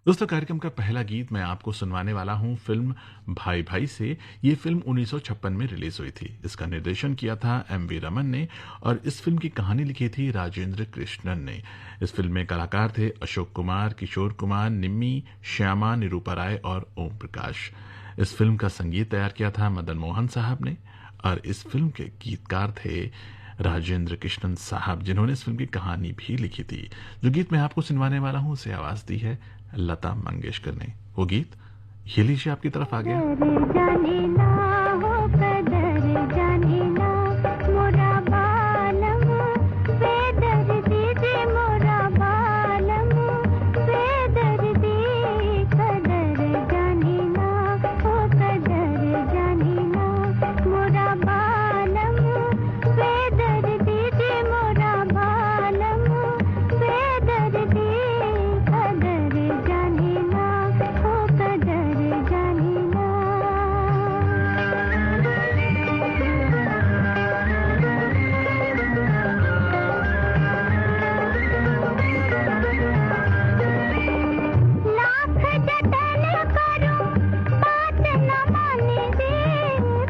दोस्तों, कार्यक्रम का पहला गीत मैं आपको सुनवाने वाला हूँ फ़िल्म भाई भाई से। ये फ़िल्म 1956 में रिलीज़ हुई थी। इसका निर्देशन किया था एम.वी. रमन ने और इस फ़िल्म की कहानी लिखी थी राजेंद्र कृष्णन ने। इस फ़िल्म में कलाकार थे अशोक कुमार, किशोर कुमार, निम्मी, श्यामा, निरूपा राय और ओम प्रकाश। इस फ़िल्म का संगीत तैयार किया था मदन मोहन साहब ने और इस फ़िल्म के गीतकार थे राजेंद्र कृष्णन साहब, जिन्होंने इस फ़िल्म की कहानी भी लिखी थी। जो गीत मैं आपको सुनवाने वाला हूँ उसे आवाज़ दी है लता मंगेशकर ने। वो गीत ये लीजिए आपकी तरफ आ गया। कदर जाने ना हो, कदर जाने ना मोरा बालम, बेदर्दी दे मोरा बालम, बेदर्दी। कदर जाने ना हो, कदर जाने ना मोरा बालम, बेदर्दी दे मोरा बालम, बेदर्दी। कदर जाने ना हो, कदर जाने ना। लाख जतन करूं, बात न माने दे,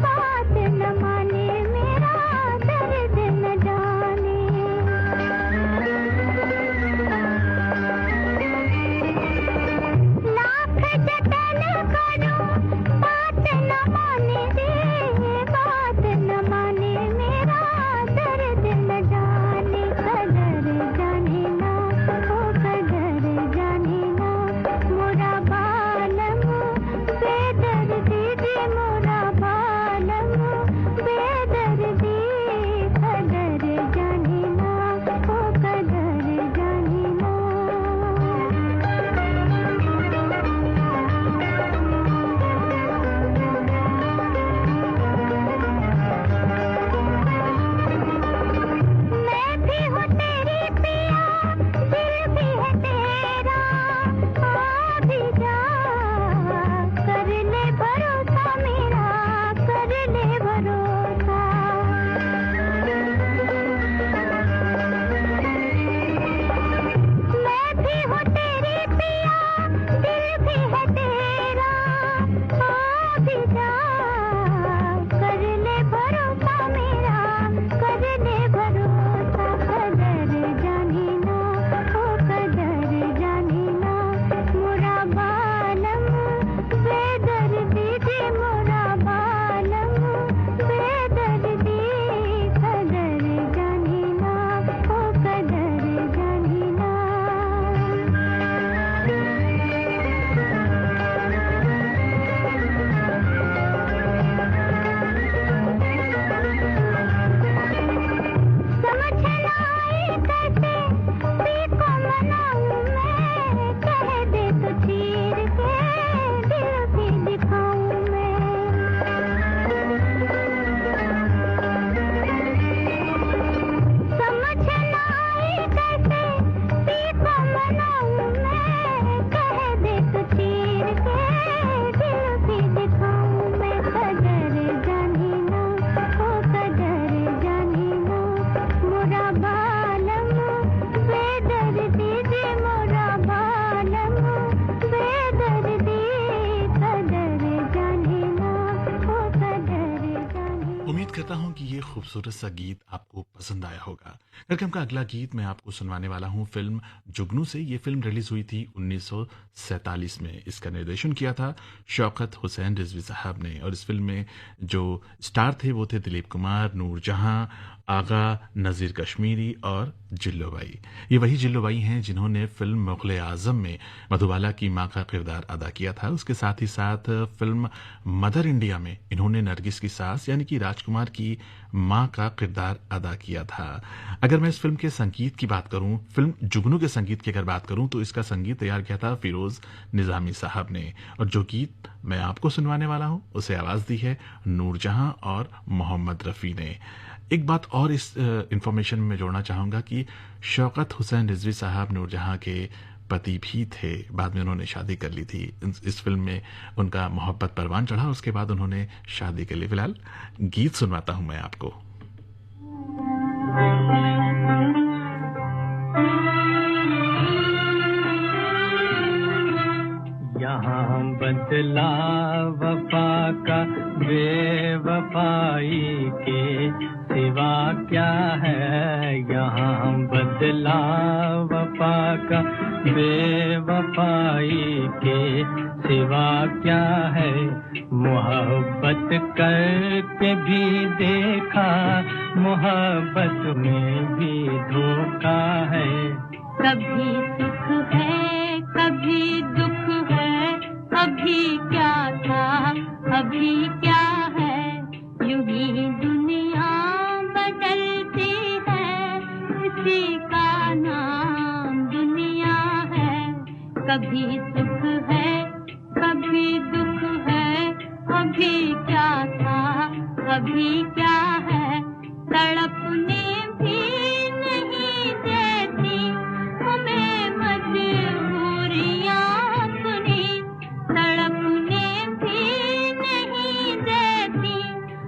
बात न माने, मेरा दर्द न जाने। लाख जतन करूं, बात न माने दे, बात न माने, मेरा दर्द न जाने। कदर जाने ना हो, कदर जाने ना मोरा बालम, बेदर्दी दे मोरा बालम, बेदर्दी। कदर जाने ना हो, कदर जाने ना। मैं भी हूँ तेरी पिया, दिल भी है तेरा, आ भी जा, कर ले भरोसा मेरा, कर ले भरोसा। मैं भी हूँ तेरी पिया, दिल भी है तेरा, आ भी जा, कर ले भरोसा मेरा, कर ले भरोसा। कदर जाने ना हो, कदर जाने ना मोरा बालम, बेदर्दी दे मोरा बालम, बेदर्दी। कदर जाने ना हो, कदर जाने ना। समझ ना आए कैसे पी को मनाऊं मैं, कह दे तो चीर के दिल भी दिखाऊं मैं। समझ ना आए कैसे पी को मनाऊं मैं, कह दे तो चीर के दिल भी दिखाऊं मैं। कदर जाने ना हो, कदर जाने ना मोरा बालम, बेदर्दी दे मोरा बालम, बेदर्दी। कदर जाने ना हो, कदर जाने। उम्मीद करता हूँ कि ये खूबसूरत सा गीत आपको पसंद आया होगा। कार्यक्रम का अगला गीत मैं आपको सुनवाने वाला हूँ फ़िल्म जुगनू से। ये फ़िल्म रिलीज़ हुई थी 1947 में। इसका निर्देशन किया था शौकत हुसैन रिजवी साहब ने और इस फ़िल्म में जो स्टार थे वो थे दिलीप कुमार, नूरजहां, आगा, नज़ीर कश्मीरी और जिल्लो बाई। ये वही जिल्लो बाई हैं जिन्होंने फ़िल्म मुग़ल आज़म में मधुबाला की माँ का किरदार अदा किया था। उसके साथ ही साथ फ़िल्म मदर इंडिया में इन्होंने नरगिस की सास यानी कि राजकुमार की माँ का किरदार अदा किया था। अगर मैं इस फ़िल्म के संगीत की बात करूं, फ़िल्म जुगनू के संगीत की अगर बात करूं तो इसका संगीत तैयार किया था फ़िरोज़ निज़ामी साहब ने और जो गीत मैं आपको सुनवाने वाला हूं उसे आवाज़ दी है नूरजहां और मोहम्मद रफ़ी ने। एक बात और इस इंफॉर्मेशन में जोड़ना चाहूँगा कि शौकत हुसैन रिजवी साहब नूरजहां के पति भी थे। बाद में उन्होंने शादी कर ली थी। इस फ़िल्म में उनका मोहब्बत परवान चढ़ा, उसके बाद उन्होंने शादी कर ली। फ़िलहाल गीत सुनवाता हूँ मैं आपको। यहाँ बदला वफा का बेवफाई के सिवा क्या है, यहाँ बदला वफा का बेवफाई के सिवा क्या है। मोहब्बत करके भी देखा, मोहब्बत में भी धोखा है। कभी सुख है कभी दुख है, अभी क्या था अभी क्या है। यूं ही दुनिया बदलती है, इसी का नाम दुनिया है। कभी सुख है कभी दुख है, अभी क्या था अभी क्या है। तड़पने भी नहीं देती हमें मजबूरियां अपनी, तड़पने भी नहीं देती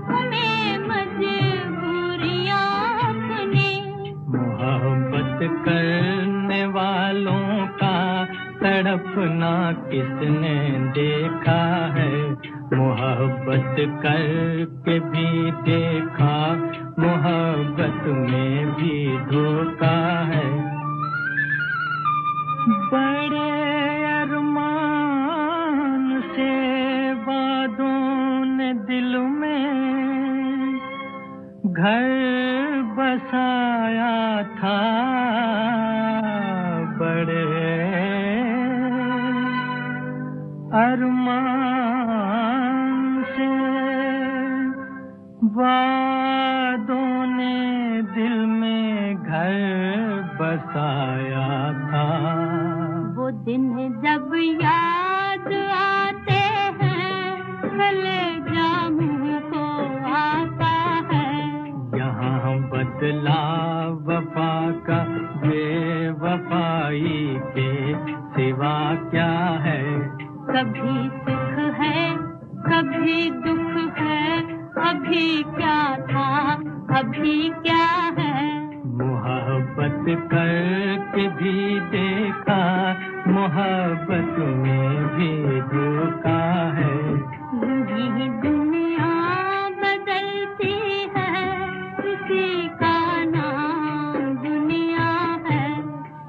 हमें मजबूरियां अपनी। मोहब्बत करने वालों का तड़पना किसने देखा है। मोहब्बत करके भी देखा, मोहब्बत में भी धोखा है। बड़े अरमान से वादों ने दिल में घर बसाया था, बड़े अरमान से वादों ने दिल में घर बसाया था। वो दिन जब याद आते हैं, कलेजा मुँह को आता है। यहाँ बदला वफा का बेवफाई के सिवा क्या है। कभी सुख है कभी दुख है, अभी क्या था अभी क्या है। मोहब्बत करके भी देखा, मोहब्बत में भी धोखा है। यही दुनिया बदलती है, इसी का नाम दुनिया है।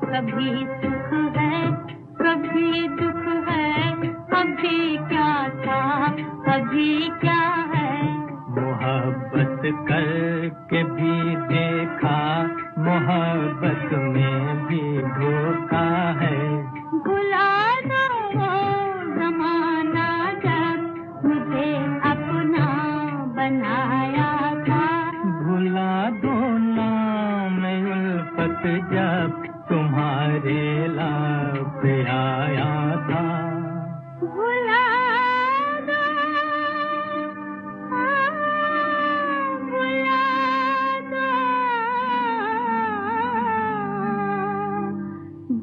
कभी सुख है कभी दुख है, अभी क्या था अभी क्या है। मोहब्बत करके भी देखा, मोहब्बत में भी धोखा है। भुला दो वो ज़माना जब मुझे अपना बनाया था। भुला दो नाम उल्फत जब तुम्हारे लाप आया था। भुला दो भुला दो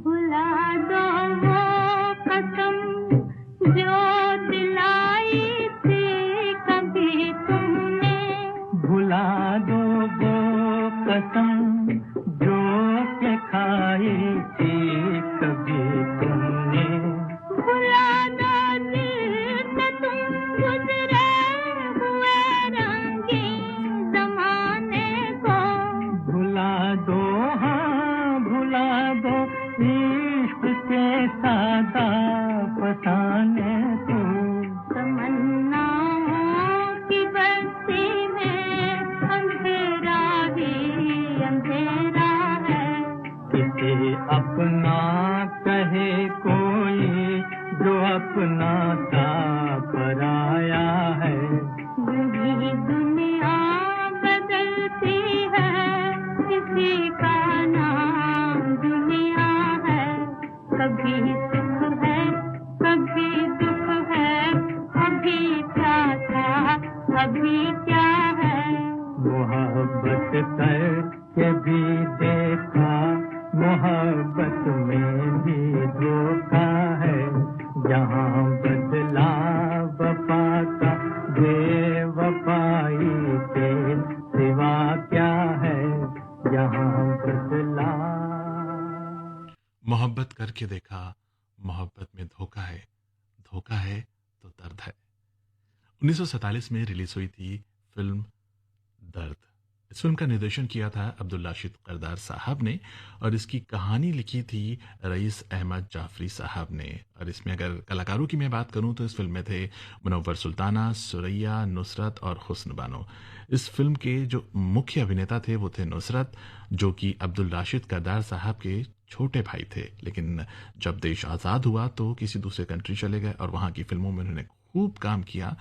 भुला दो वो कसम जो दिलाई थी कभी तुमने। भुला दो वो कसम जो के खाई थी कभी तुमने। भुला दो दिल से तुम गुजरे हुए रंगीन ज़माने को। भुला दो हाँ भुला दो इश्क के सादा फसाने को। तमन्नाओं की बस्ती में अंधेरा ही अंधेरा है। किसे अपना कहे कोई जो अपना था पराया है। यही दुनिया बदलती है, इसी का नाम दुनिया है। कभी सुख है कभी दुख है, अभी क्या था अभी क्या है। मोहब्बत करके भी देखा, मोहब्बत में भी धोखा है। यहाँ बदला वफा का बेवफाई के सिवा क्या है। यहाँ बदला मोहब्बत करके देखा, मोहब्बत में धोखा है। धोखा है तो दर्द है। 1947 में रिलीज हुई थी फिल्म दर्द। इस फिल्म का निर्देशन किया था अब्दुल राशिद करदार साहब ने और इसकी कहानी लिखी थी रईस अहमद जाफरी साहब ने। और इसमें अगर कलाकारों की मैं बात करूं तो इस फिल्म में थे मुनव्वर सुल्ताना, सुरैया, नुसरत और हुस्न बानो। इस फिल्म के जो मुख्य अभिनेता थे वो थे नुसरत, जो कि अब्दुल राशिद करदार साहब के छोटे भाई थे, लेकिन जब देश आज़ाद हुआ तो किसी दूसरे कंट्री चले गए और वहाँ की फिल्मों में उन्होंने खूब काम किया।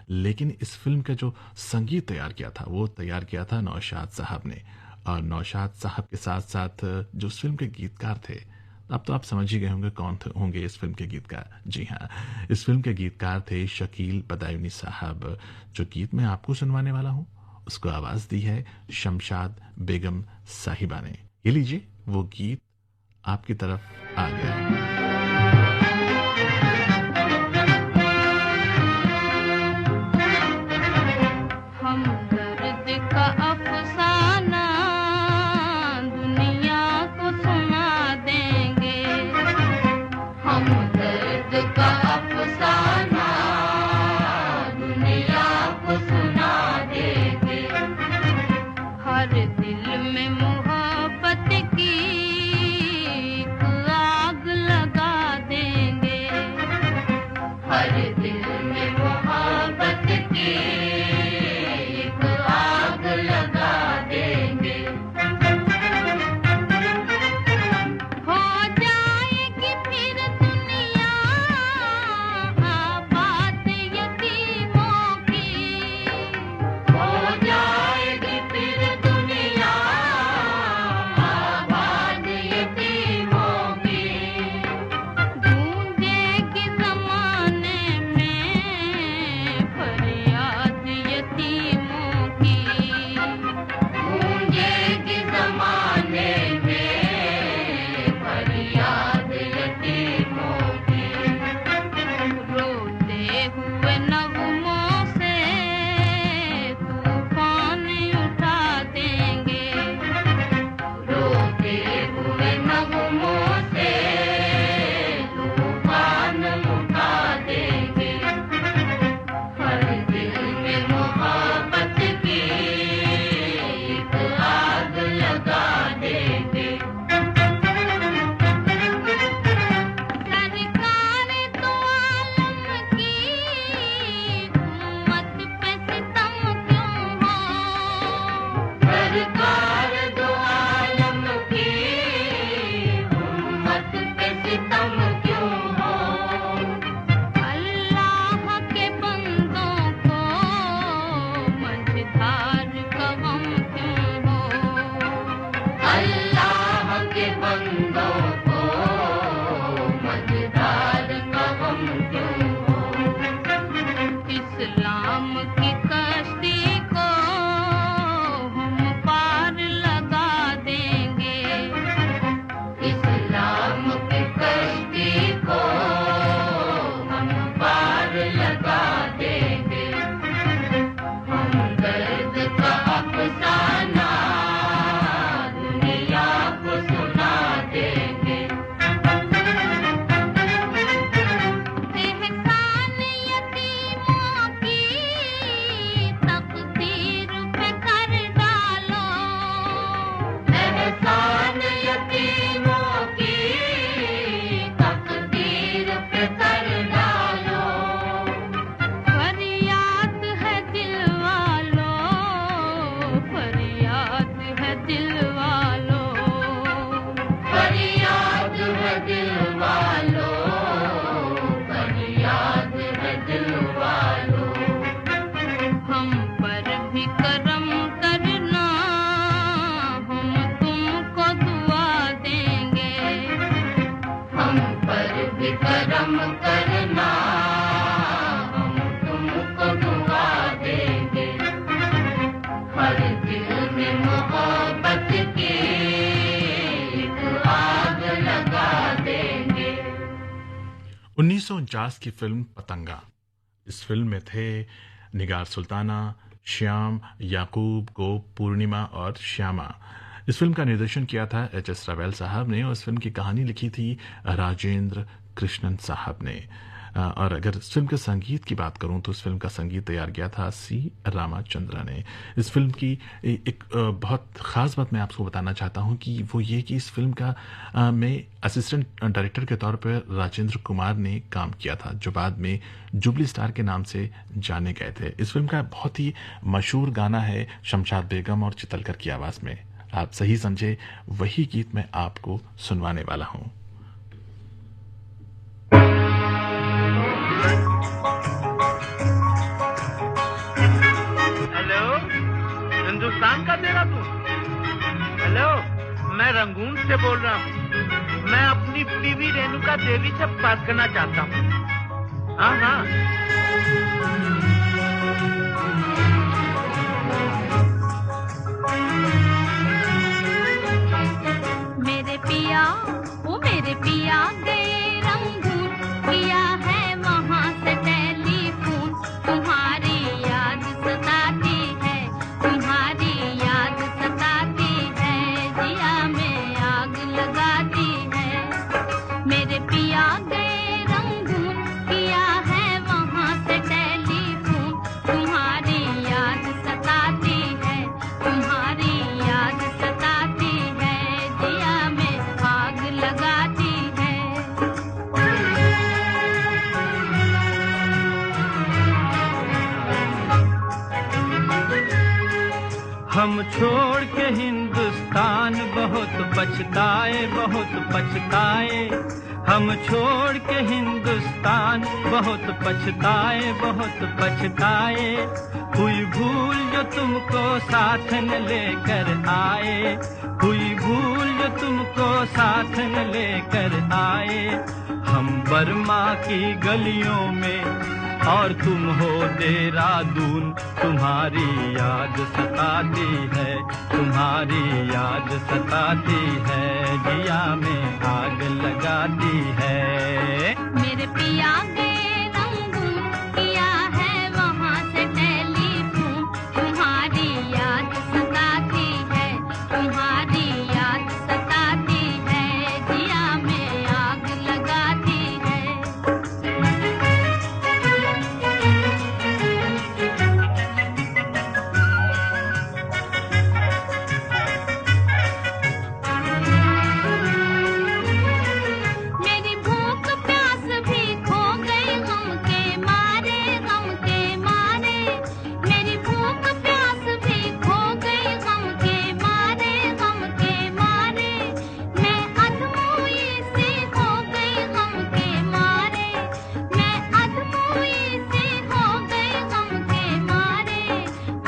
लेकिन इस फिल्म का जो संगीत तैयार किया था वो तैयार किया था नौशाद साहब ने। और नौशाद साहब के साथ साथ जो इस फिल्म के गीतकार थे, अब तो आप समझ ही गए होंगे कौन होंगे इस फिल्म के गीतकार। जी हाँ, इस फिल्म के गीतकार थे शकील बदायूनी साहब। जो गीत मैं आपको सुनवाने वाला हूँ उसको आवाज दी है शमशाद बेगम साहिबा ने। ये लीजिए, वो गीत आपकी तरफ आ गया। हम दर्द का अफसाना दुनिया को सुना देंगे। हम दर्द का अफसाना दुनिया को सुना देंगे। हर दिल में मोहब्बत की एक आग लगा देंगे। हर दिल में मोहब्बत की एक आग लगा देंगे। हो जाएगी फिर दुनिया आबाद यतीमों की। हो जाएगी फिर दुनिया आबाद यतीमों की। गूंजेगी ज़माने में फरियाद यतीमों की। गूंजेगी ज़माने में फरियाद यतीमों की। रोते हुए नगमों से तूफान उठा देंगे। रोते हुए नगमों से तूफान उठा देंगे। हर दिल में मोहब्बत की एक आग लगा देंगे। सरकार तो आलम की उम्मत पे सितम क्यों हो। सरकार दो आलम की उम्मत पे सितम क्यों हो। अल्लाह के बंदों को मझधार का गम क्यों हो। अल्लाह के बंदों को मझधार का गम क्यों हो। इस्लाम की कश्ती को हम पार लगा देंगे। इस्लाम की कश्ती को हम पार लगा देंगे। हम दर्द का अफसाना दुनिया को सुना देंगे। एहसान यतीमों की तकदीर पे कर डालो। एहसान यतीमों की तकदीर पे कर डालो। फरियाद है दिल वालों, फरियाद है दिल वालों। फरियाद है दिल वालों, फरियाद है दिल वालों। हम पर भी करम करना, हम तुमको दुआ देंगे। हम पर भी करम करना, हम तुमको दुआ देंगे। हर दिल में मोहब्बत की एक आग लगा देंगे। 1949 की फिल्म पतंगा। इस फिल्म में थे निगार सुल्ताना, श्याम, याकूब, गोप, पूर्णिमा और श्यामा। इस फिल्म का निर्देशन किया था एच.एस. रावल साहब ने और इस फिल्म की कहानी लिखी थी राजेंद्र कृष्णन साहब ने। और अगर इस फिल्म के संगीत की बात करूं तो इस फिल्म का संगीत तैयार किया था सी रामाचंद्र ने। इस फिल्म की एक बहुत ख़ास बात मैं आपको बताना चाहता हूं कि वो ये कि इस फिल्म का में असिस्टेंट डायरेक्टर के तौर पर राजेंद्र कुमार ने काम किया था, जो बाद में जुबली स्टार के नाम से जाने गए थे। इस फिल्म का बहुत ही मशहूर गाना है शमशाद बेगम और चितलकर की आवाज़ में। आप सही समझे, वही गीत मैं आपको सुनवाने वाला हूं। हेलो, हिंदुस्तान का तेरा तू? हेलो, मैं रंगून से बोल रहा हूँ। मैं अपनी बीवी रेणुका देवी से बात करना चाहता हूँ। हाँ हाँ। मेरे पिया, वो मेरे पिया गए रंगून, किया है वहाँ से टेलीफोन। तुम्हारी याद सताती है, तुम्हारी याद सताती है, जिया में आग लगाती है। मेरे पिया गए रंगून, किया है वहाँ से टेलीफोन। तुम्हारी याद सताती है, तुम्हारी याद सताती है, जिया में आग लगाती है। हम छोड़ के हिंदुस्तान बहुत पछताए, बहुत पछताए। हम छोड़ के हिंदुस्तान बहुत पछताए, बहुत पछताए। हुई भूल जो तुमको साथ न लेकर आए, हुई भूल जो तुमको साथ न लेकर आए। हम बर्मा की गलियों में और तुम हो देहरादून। तुम्हारी याद सताती है, तुम्हारी याद सताती है, जिया में आग लगाती है। मेरे पिया गए रंगून, किया है वहाँ से टेलीफोन। तुम्हारी याद सताती है, तुम्हारी याद सताती है, जिया में आग लगाती है। मेरी भूख प्यास भी खो गई गम के मारे, गम के मारे। मेरी भूख प्यास भी खो गई गम के मारे, गम के मारे। मैं अधमोई सी हो गई गम के मारे, मैं अधमोई सी हो गई गम के मारे।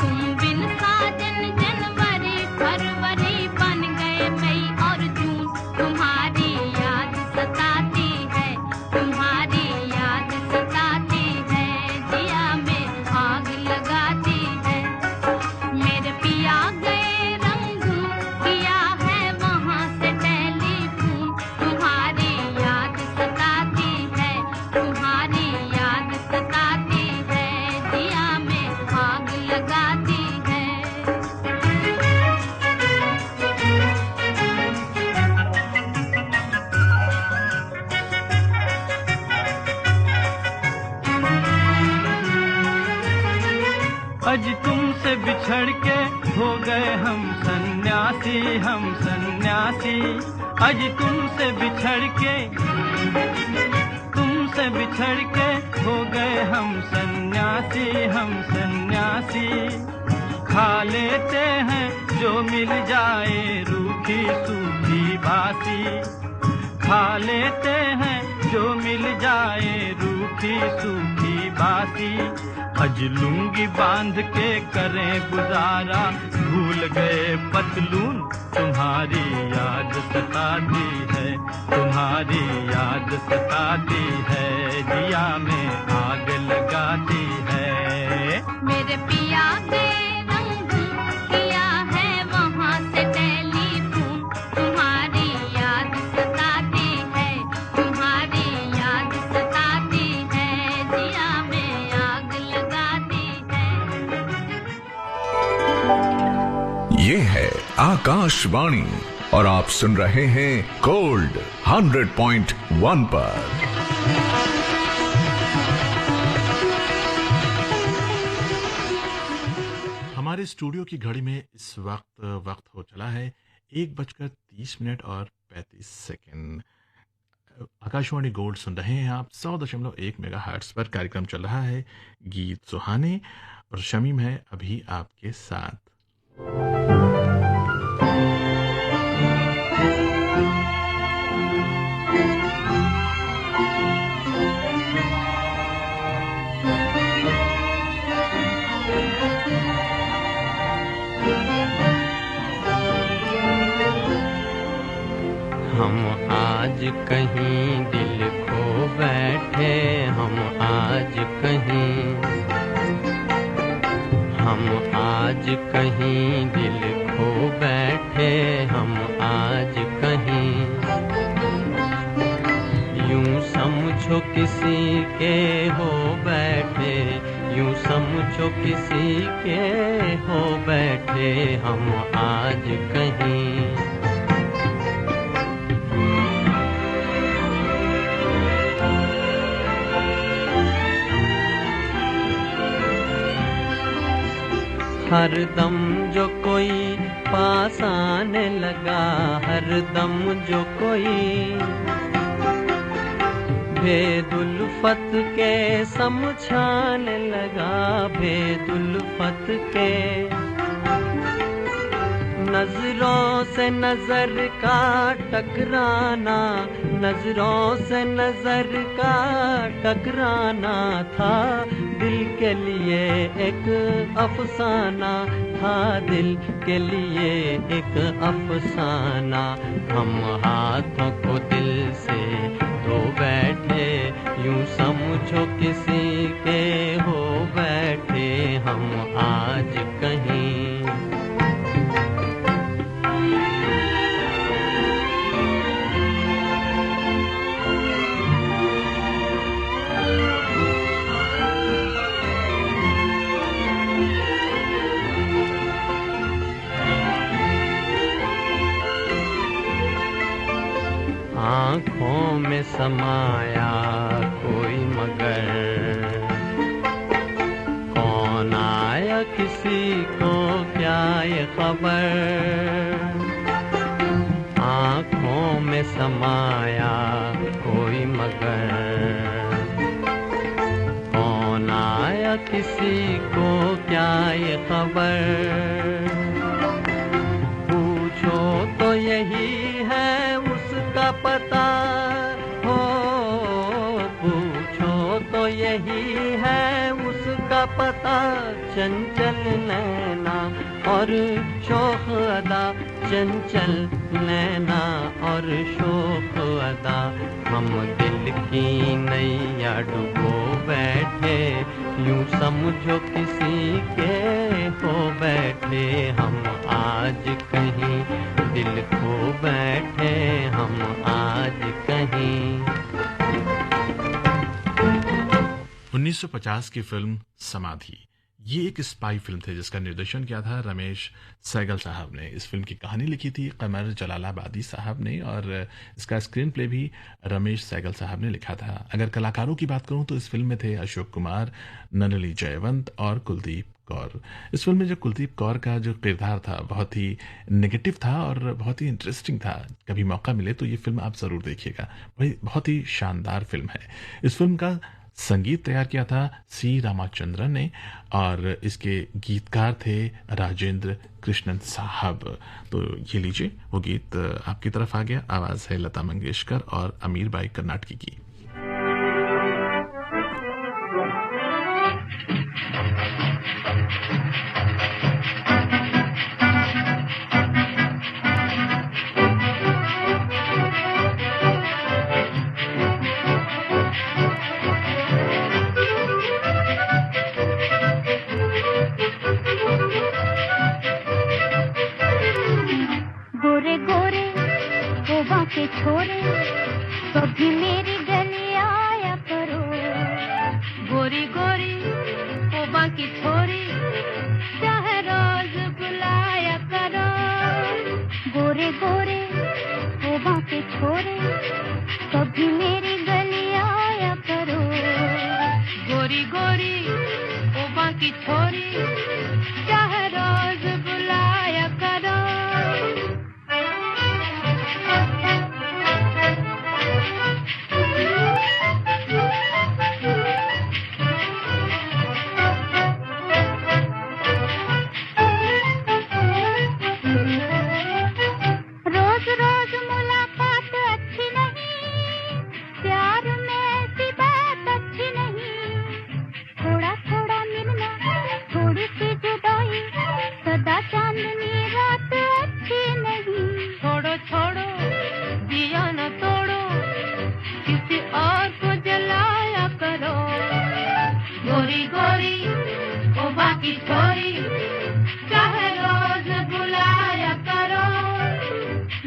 तुम बिन साजन जनवरी फरवरी बन गए मई और जून। तुम्हारी याद सताती है, तुम्हारी याद सताती है, जिया में आग लगाती है। मेरे पिया गए रंगून, किया है वहाँ से टेलीफोन। तुम्हारी याद सताती है, तुम्हारी याद सताती है, जिया में आग लगाती है। अज तुमसे बिछड़ के हो गए हम सन्यासी, हम सन्यासी। अज तुमसे बिछड़ के, तुमसे बिछड़ के हो गए हम सन्यासी, हम सन्यासी। खा लेते हैं जो मिल जाए रूखी सूखी बासी, खा लेते हैं जो मिल जाए रूखी सूखी बासी। अज लुंगी बांध के करें गुजारा, भूल गए पतलून। तुम्हारी याद सताती है, तुम्हारी याद सताती है, जिया में आग लगाती है। मेरे पिया गए रंगून, किया है वहाँ से टेलीफोन। तुम्हारी याद सताती है, तुम्हारी याद सताती है, जिया में आग लगाती है। ये है आकाशवाणी और आप सुन रहे हैं गोल्ड 100.1 पर। हमारे स्टूडियो की घड़ी में इस वक्त हो चला है 1:30 और 35 सेकंड। आकाशवाणी गोल्ड सुन रहे हैं आप 100.1 मेगाहर्ट्ज पर। कार्यक्रम चल रहा है गीत सुहाने और शमीम है अभी आपके साथ। हम आज कहीं दिल खो बैठे, हम आज कहीं, हम आज कहीं दिल खो बैठे, हम आज कहीं। यूं समझो किसी के हो बैठे, यूं समझो किसी के हो बैठे, हम आज कहीं। हर दम जो कोई पास आने लगा, हर दम जो कोई भेदुल्फत के समझाने लगा, भेदुल्फत के। नजरों से नजर का टकराना, नजरों से नजर का टकराना था दिल के लिए एक अफसाना, था दिल के लिए एक अफसाना। हम हाथों को दिल से धो बैठे, यूं समझो किसी के हो बैठे, हम आज कहीं। आँखों में समाया कोई मगर, कौन आया किसी को क्या ये खबर। आँखों में समाया कोई मगर, कौन आया किसी को क्या ये खबर। पूछो तो यही है उसका पता हो, पूछो तो यही है उसका पता। चंचल नैना और शोख अदा, चंचल नैना और शोख अदा। हम दिल की नैया डुबो बैठे, यूं समझो किसी के हो बैठे, हम आज कहीं दिल खो बैठे, हम आज कहीं। 1950 की फिल्म समाधि, ये एक स्पाई फिल्म थी जिसका निर्देशन किया था रमेश सहगल साहब ने। इस फिल्म की कहानी लिखी थी कमर जलालाबादी साहब ने और इसका स्क्रीन प्ले भी रमेश सहगल साहब ने लिखा था। अगर कलाकारों की बात करूं तो इस फिल्म में थे अशोक कुमार, नलिनी जयवंत और कुलदीप कौर। इस फिल्म में जो कुलदीप कौर का जो किरदार था बहुत ही नेगेटिव था और बहुत ही इंटरेस्टिंग था। कभी मौका मिले तो ये फिल्म आप ज़रूर देखिएगा, बहुत ही शानदार फिल्म है। इस फिल्म का संगीत तैयार किया था सी रामाचंद्रन ने और इसके गीतकार थे राजेंद्र कृष्णन साहब। तो ये लीजिए, वो गीत आपकी तरफ आ गया। आवाज़ है लता मंगेशकर और अमीर बाई कर्नाटकी की। गोरे गोरे गोबा के छोरे कभी मेरी गली आया करो। गोरी गोरी ओबा की छोरी चाहे रोज बुलाया करो। गोरे गोरे गोबा के छोरे कभी मेरी गली आया करो। गोरी गोरी ओबा की छोरी चाहे रोज बाकी छोरी चाहे रोज बुलाया करो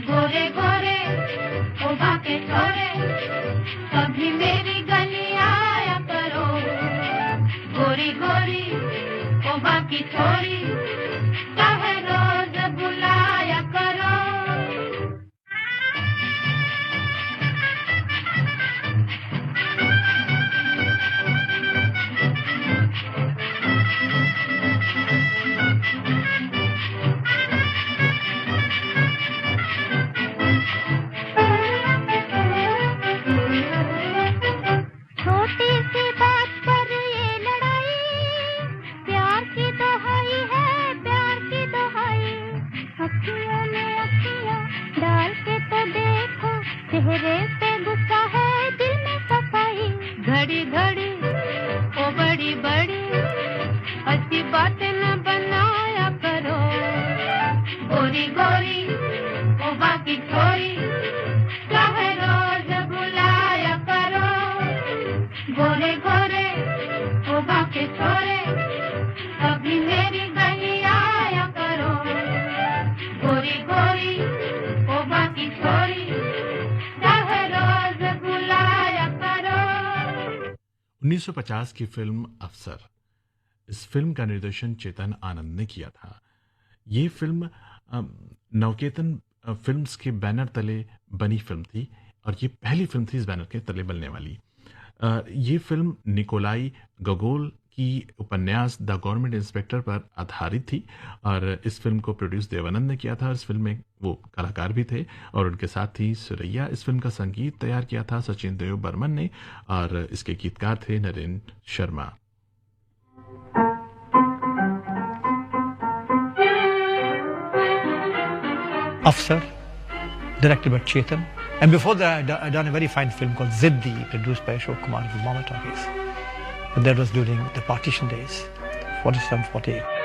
गोरे गोरे ओ बाकी छोरे कभी मेरी गली आया करो गोरी गोरी ओ बाकी छोरी चाहे रोज बुलाया करो छोटी सी बात पर ये लड़ाई प्यार की दोहाई है प्यार की दोहाई अखियों में अखियां डाल के तो देखो चेहरे पे गुस्सा है दिल में सफाई घड़ी घड़ी ओ बड़ी बड़ी अच्छी बातें न बनाया करो गोरी गोरी ओ बाकी छोरी चाहे रोज बुलाया करो गोरे गोरे ओ बाकी छोरे कभी मेरी गली आया करो गोरी गोरी ओ बाकी छोरी चाहे रोज बुलाया करो 1950 की फिल्म अफसर। इस फिल्म का निर्देशन चेतन आनंद ने किया था। ये फिल्म नवकेतन फिल्म्स के बैनर तले बनी फिल्म थी और ये पहली फिल्म थी इस बैनर के तले बनने वाली। ये फिल्म निकोलाई गोगोल की उपन्यास द गवर्नमेंट इंस्पेक्टर पर आधारित थी और इस फिल्म को प्रोड्यूस देवानंद ने किया था। इस फिल्म में वो कलाकार भी थे और उनके साथ ही सुरैया। इस फिल्म का संगीत तैयार किया था सचिन देव बर्मन ने और इसके गीतकार थे Narendra Sharma. Afsar, directed by Chetan. And before that, I'd done a very fine film called Ziddi, produced by Ashok Kumar of Mama Talkies. But that was during the partition days, 47, 48.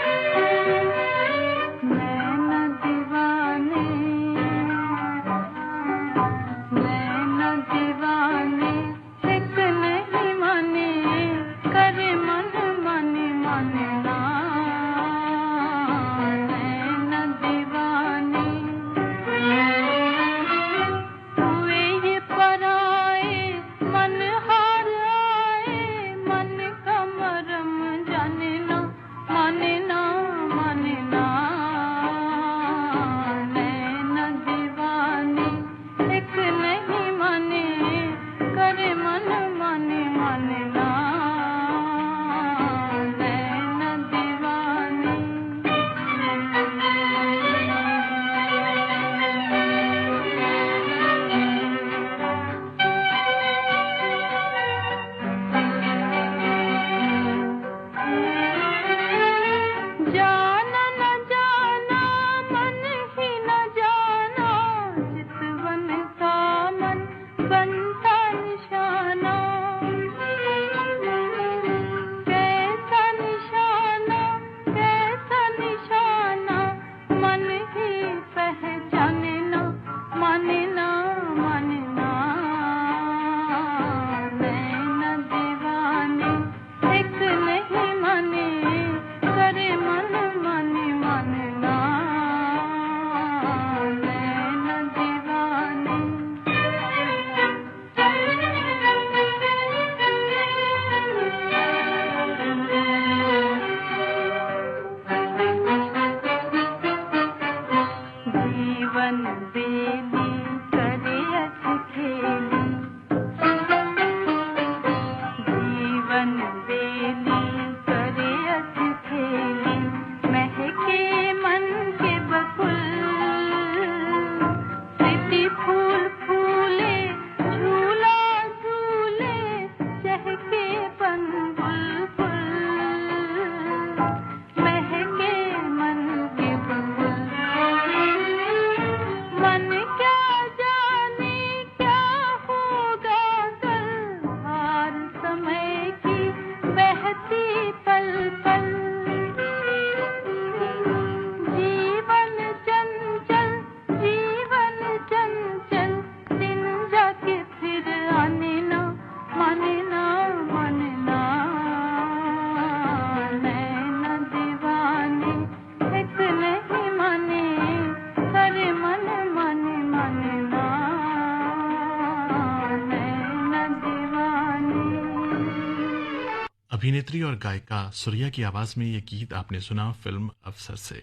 अभिनेत्री और गायिका सूर्या की आवाज में ये गीत आपने सुना फिल्म अफसर से।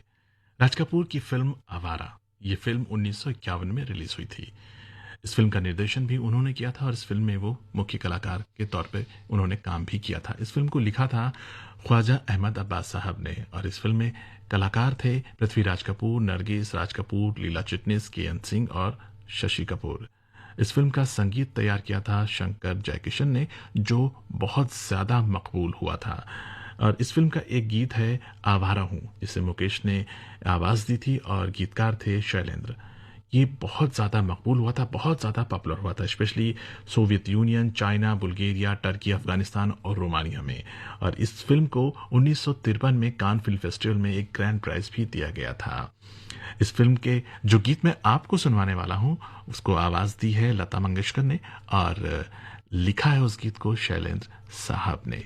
राज कपूर की फिल्म आवारा, ये फिल्म 1951 में रिलीज हुई थी। इस फिल्म का निर्देशन भी उन्होंने किया था और इस फिल्म में वो मुख्य कलाकार के तौर पे उन्होंने काम भी किया था। इस फिल्म को लिखा था ख्वाजा अहमद अब्बास साहब ने और इस फिल्म में कलाकार थे पृथ्वीराज कपूर, नरगिस राज कपूर, लीला चिटनिस, के.एन. सिंह और शशि कपूर। इस फिल्म का संगीत तैयार किया था शंकर जयकिशन ने, जो बहुत ज्यादा मकबूल हुआ था। और इस फिल्म का एक गीत है आवारा हूं, जिसे मुकेश ने आवाज दी थी और गीतकार थे शैलेंद्र। ये बहुत ज़्यादा मकबूल हुआ था, बहुत ज़्यादा पॉपुलर हुआ था, specially Soviet union, China, Bulgaria, Turkey, Afghanistan और रोमानिया में। और इस फिल्म को 1953 में कान फिल्म फेस्टिवल में एक ग्रैंड प्राइज भी दिया गया था। इस फिल्म के जो गीत मैं आपको सुनवाने वाला हूं, उसको आवाज दी है लता मंगेशकर ने और लिखा है उस गीत को शैलेंद्र साहब ने।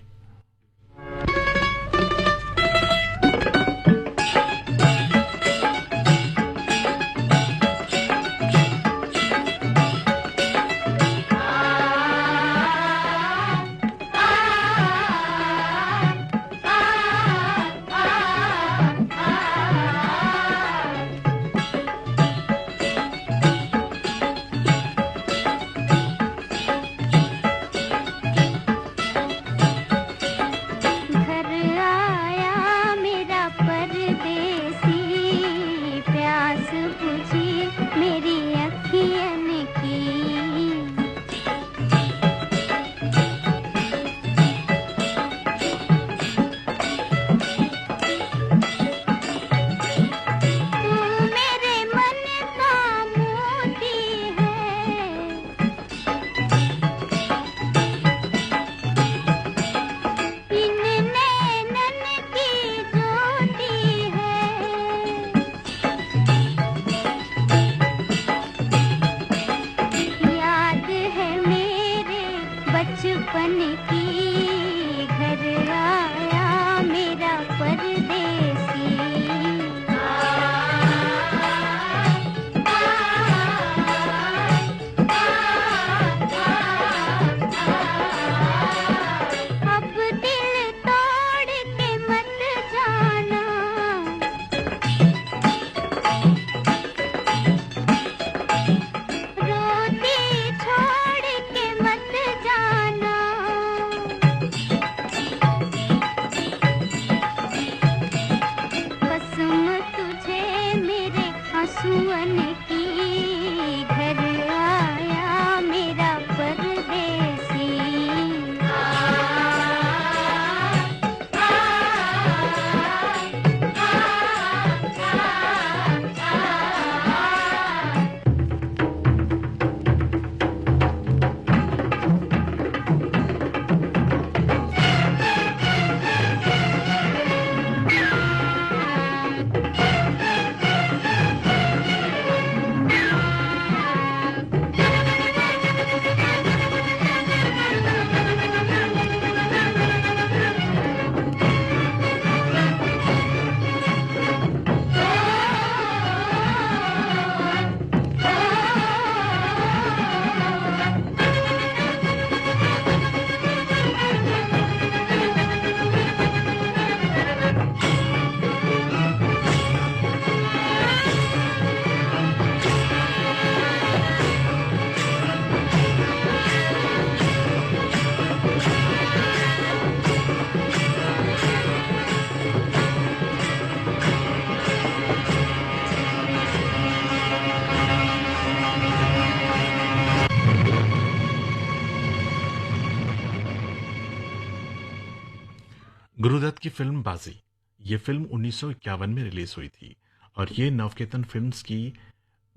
गुरुदत्त की फिल्म बाजी, ये फिल्म 1951 में रिलीज हुई थी और ये नवकेतन फिल्म्स की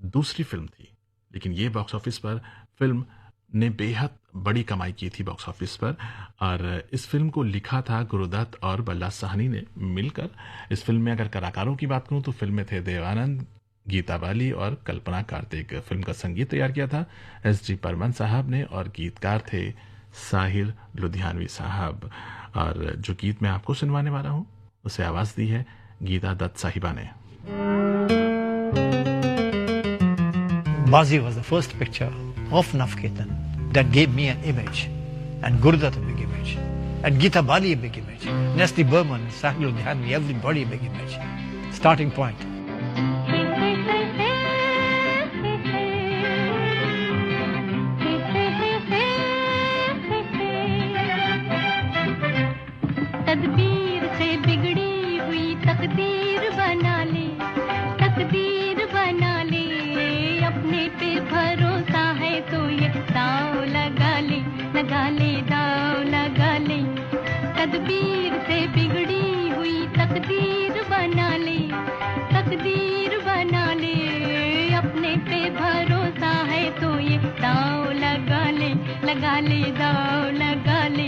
दूसरी फिल्म थी। लेकिन ये बॉक्स ऑफिस पर फिल्म ने बेहद बड़ी कमाई की थी बॉक्स ऑफिस पर। और इस फिल्म को लिखा था गुरुदत्त और बल्ला साहनी ने मिलकर। इस फिल्म में अगर कलाकारों की बात करूं तो फिल्म में थे देवानंद, गीता बाली और कल्पना कार्तिक। फिल्म का संगीत तैयार किया था S.G. बर्मन साहब ने और गीतकार थे साहिर लुधियानवी साहब। और जो गीत मैं आपको सुनवाने वाला हूं उसे आवाज दी है गीता दत्त साहिबा ने। Bazi was the first picture of Navketan that gave me an image and Gurudutt a big image. And Geeta Bali, a big image. Nestle Burman, Sahil Ludhianvi, everybody a big image. Starting point. तदबीर से बिगड़ी हुई तकदीर बना ले, तकदीर बना ले, अपने पे भरोसा है तो ये दाव लगा ले, लगा ले, दाव लगा ले। तदबीर से बिगड़ी हुई तकदीर बना ले, तकदीर बना ले, अपने पे भरोसा है तो ये दाव लगा ले, लगा ले, दाव लगा ले।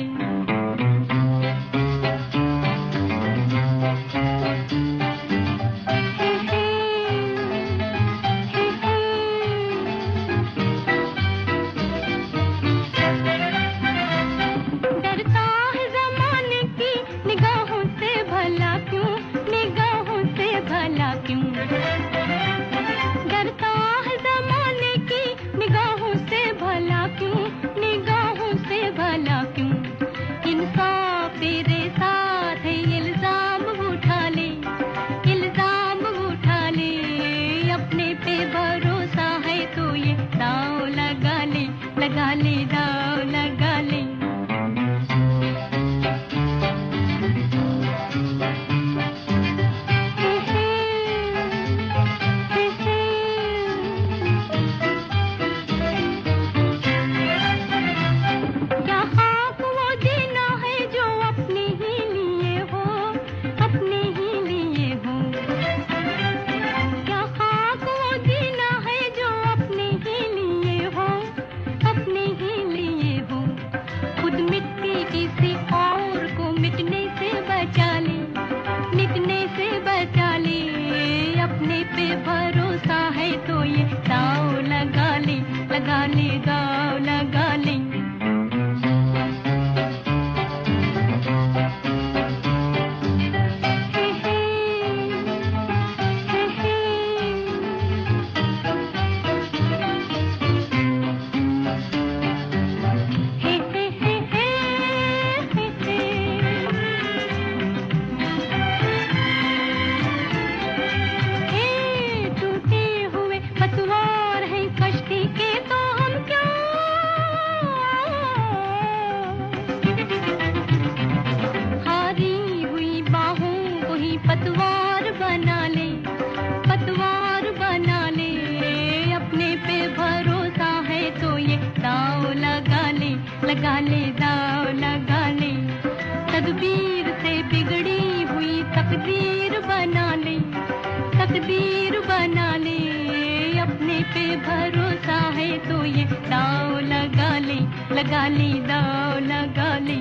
लगा ले, दाव लगा ले। तदबीर से बिगड़ी हुई तकदीर बना ले, तकदीर बना ले, अपने पे भरोसा है तो ये दाव लगा ले, लगा ले, दाव लगा ले।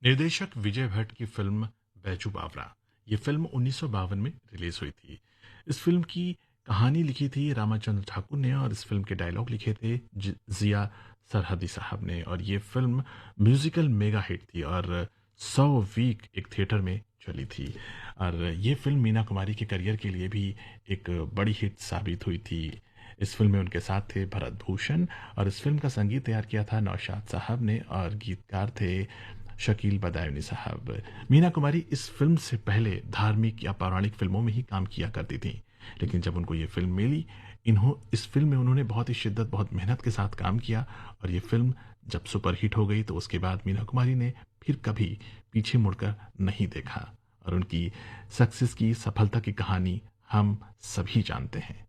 निर्देशक विजय भट्ट की फिल्म बैजू बावरा, ये फिल्म 1952 में रिलीज हुई थी। इस फिल्म की कहानी लिखी थी रामाचंद्र ठाकुर ने और इस फिल्म के डायलॉग लिखे थे जिया सरहदी साहब ने। और ये फिल्म म्यूजिकल मेगा हिट थी और 100 वीक एक थिएटर में चली थी। और ये फिल्म मीना कुमारी के करियर के लिए भी एक बड़ी हिट साबित हुई थी। इस फिल्म में उनके साथ थे भरत भूषण और इस फिल्म का संगीत तैयार किया था नौशाद साहब ने और गीतकार थे शकील बदायूनी साहब। मीना कुमारी इस फिल्म से पहले धार्मिक या पौराणिक फिल्मों में ही काम किया करती थी, लेकिन जब उनको ये फिल्म मिली इस फिल्म में उन्होंने बहुत ही शिद्दत, बहुत मेहनत के साथ काम किया और ये फिल्म जब सुपरहिट हो गई तो उसके बाद मीना कुमारी ने फिर कभी पीछे मुड़कर नहीं देखा और उनकी सक्सेस की, सफलता की कहानी हम सभी जानते हैं।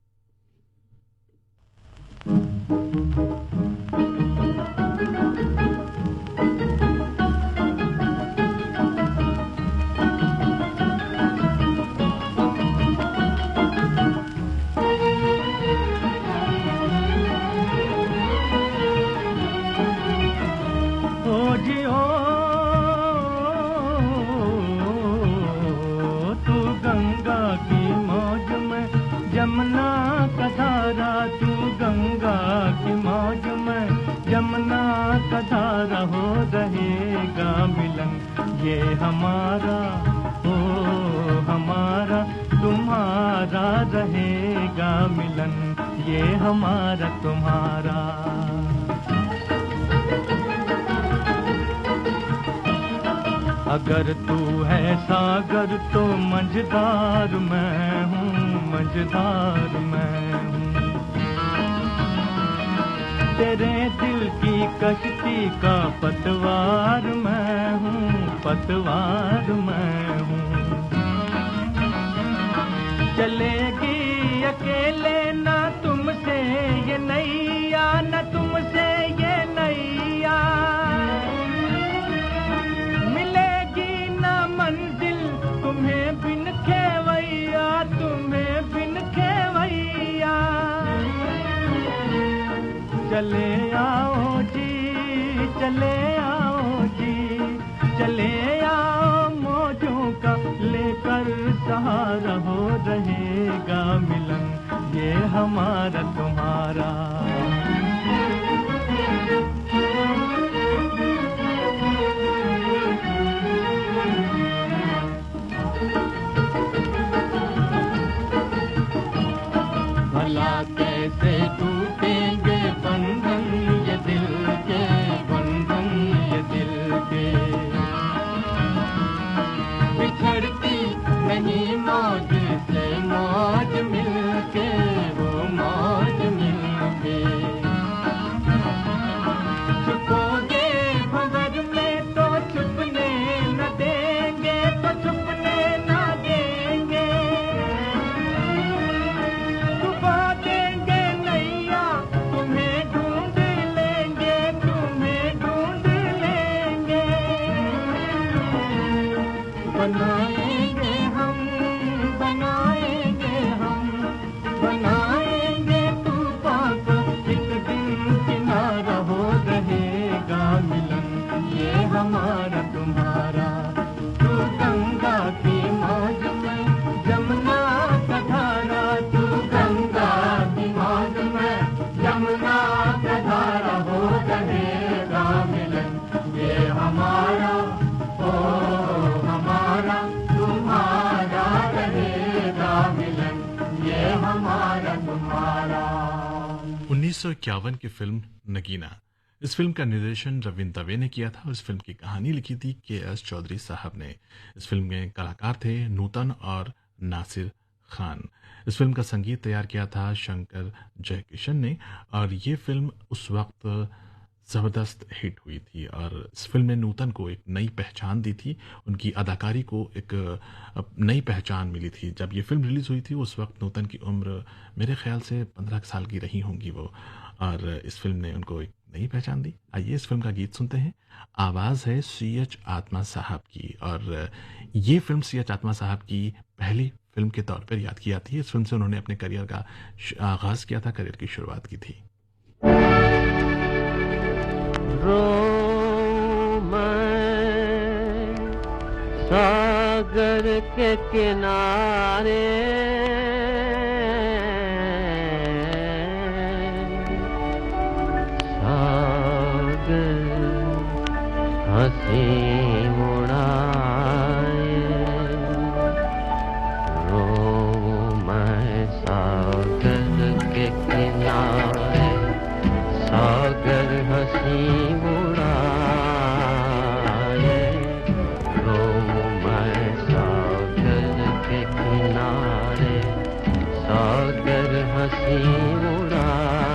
धारा हो रहेगा मिलन ये हमारा, ओ हमारा तुम्हारा रहेगा मिलन ये हमारा तुम्हारा। अगर तू है सागर तो मझधार मैं हूँ, मझधार मैं हूँ। तेरे दिल की कश्ती का पतवार मैं हूँ, पतवार मैं हूँ। चलेगी अकेले ना तुमसे ये नैया, ना तुमसे ये नैया। मिलेगी ना मंजिल तुम्हें बिन खेवैया, तुम्हें बिन खेवैया। चले आओ जी, चले आओ जी, चले आओ मौजों का लेकर सहारा, हो रहेगा मिलन ये हमारा तुम्हारा। भला कैसे टूटेंगे बंधन ये दिल के, बंधन ये दिल के। बिछड़ती नहीं मौज से मौज मिलके, वो मौज मिलके। छुपोगे भंवर में तो छुपने न देंगे, तो छुपने न देंगे। छुपा देंगे नैया तुम्हें ढूंढ लेंगे, तुम्हें ढूंढ लेंगे। बनाएंगे हम, बनाएंगे हम, बनाएंगे तूफान को एक दिन किनारा, हो रहेगा मिलन ये हमारा तुम्हारा। तू गंगा की मौज में जमुना का धारा, तू गंगा की मौज में जमुना का धारा, हो रहेगा मिलन ये हमारा, ओ हमारा तुम्हारा रहेगा मिलन ये हमारा तुम्हारा। 1951 की फिल्म नगीना, इस फिल्म का निर्देशन रविंद्र दवे ने किया था और इस फिल्म की कहानी लिखी थी के.एस. चौधरी साहब ने। इस फिल्म में कलाकार थे नूतन और नासिर खान। इस फिल्म का संगीत तैयार किया था शंकर जयकिशन ने और ये फिल्म उस वक्त ज़बरदस्त हिट हुई थी और इस फिल्म ने नूतन को एक नई पहचान दी थी, उनकी अदाकारी को एक नई पहचान मिली थी। जब ये फिल्म रिलीज़ हुई थी उस वक्त नूतन की उम्र मेरे ख्याल से 15 साल की रही होंगी वो, और इस फिल्म ने उनको एक नई पहचान दी। आइए इस फिल्म का गीत सुनते हैं। आवाज़ है C.H. आत्मा साहब की और ये फिल्म C.H. आत्मा साहब की पहली फिल्म के तौर पर याद की जाती है। इस फिल्म से उन्होंने अपने करियर का आगाज़ किया था, करियर की शुरुआत की थी। मैं सागर के किनारे सागर हंसी उड़ाए, रो मैं सागर के किनारे सागर हंसी उड़ाए, रो मैं सागर के किनारे सागर हंसी उड़ाए।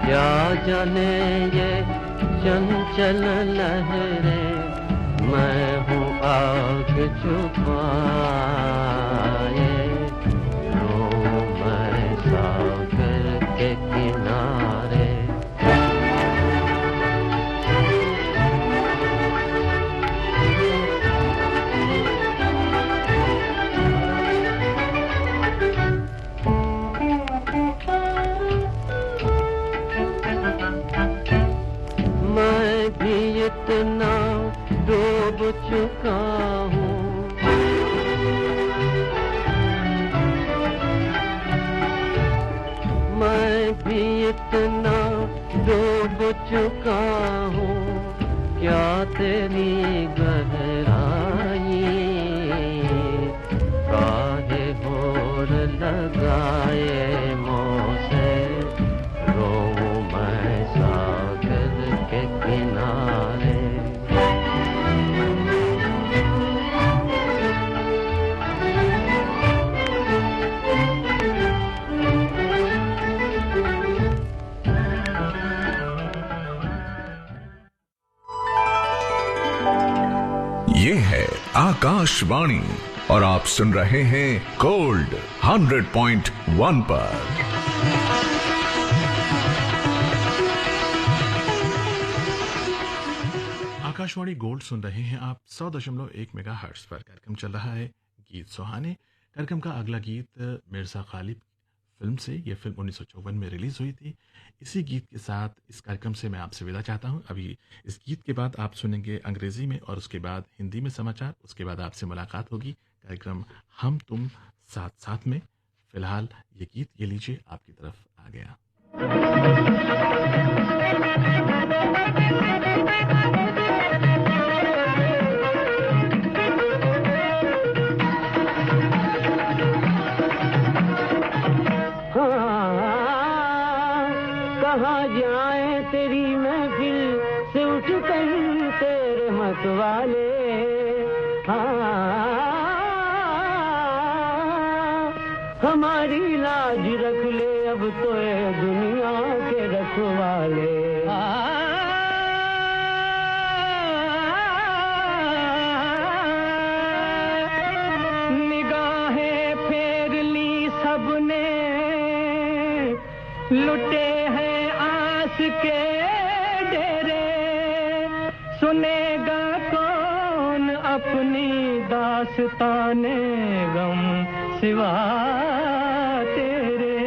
क्या जाने ये चंचल लहरें, मैं हूँ आग छुपाए, रो मैं सागर के किनारे। मैं भी इतना डूब चुका हूँ, मैं भी इतना डूब चुका हूँ, क्या तेरी गहराई काहे होर लगाए मोसे, रो मैं सागर के किनारे। ये है आकाशवाणी और आप सुन रहे हैं गोल्ड 100.1 पर। आकाशवाणी गोल्ड सुन रहे हैं आप 100.1 मेगाहर्ट्ज पर। कार्यक्रम चल रहा है गीत सुहाने। कार्यक्रम का अगला गीत मिर्जा गालिब फिल्म से, यह फिल्म 1954 में रिलीज हुई थी। इसी गीत के साथ इस कार्यक्रम से मैं आपसे विदा चाहता हूं। अभी इस गीत के बाद आप सुनेंगे अंग्रेजी में और उसके बाद हिंदी में समाचार। उसके बाद आपसे मुलाकात होगी कार्यक्रम हम तुम साथ साथ में। फिलहाल ये गीत ये लीजिए, आपकी तरफ आ गया। कहाँ जाए तेरी महफिल से उठ कर तेरे मत वाले, हमारी लाज रख ले अब तो ये दुनिया के रखवाले। निगाहें फेर ली सबने, लुटे हैं आस के डेरे, सुनेगा कौन अपनी दास्ताने गम सिवा तेरे।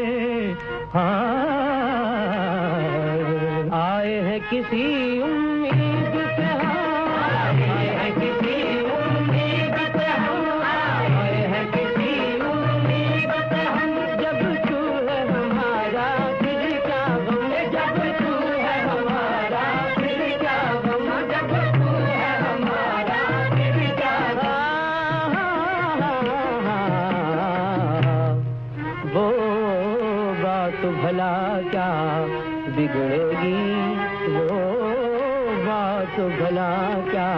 आए हैं किसी उम्मीद से, आए हैं किसी उम्मीद से हम, आए हैं किसी उम्मीद से हम। जब तू है हमारा फिर क्या गम, जब तू है हमारा फिर क्या गम, जब तू है हमारा फिर क्या गम। वो बात भला क्या बिगड़ेगी, वो बात भला क्या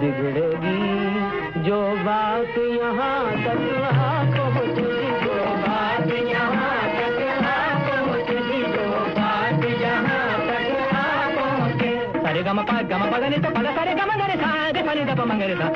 बिगड़ेगी, जो बात यहाँ तक पहुँचेगी, जो बात यहाँ तक पहुँचेगी, जो बात यहाँ तक पहुँचे। सारे गम पा गने तो पा सारे गम गरे सा रे पा रे द प म ग रे सा।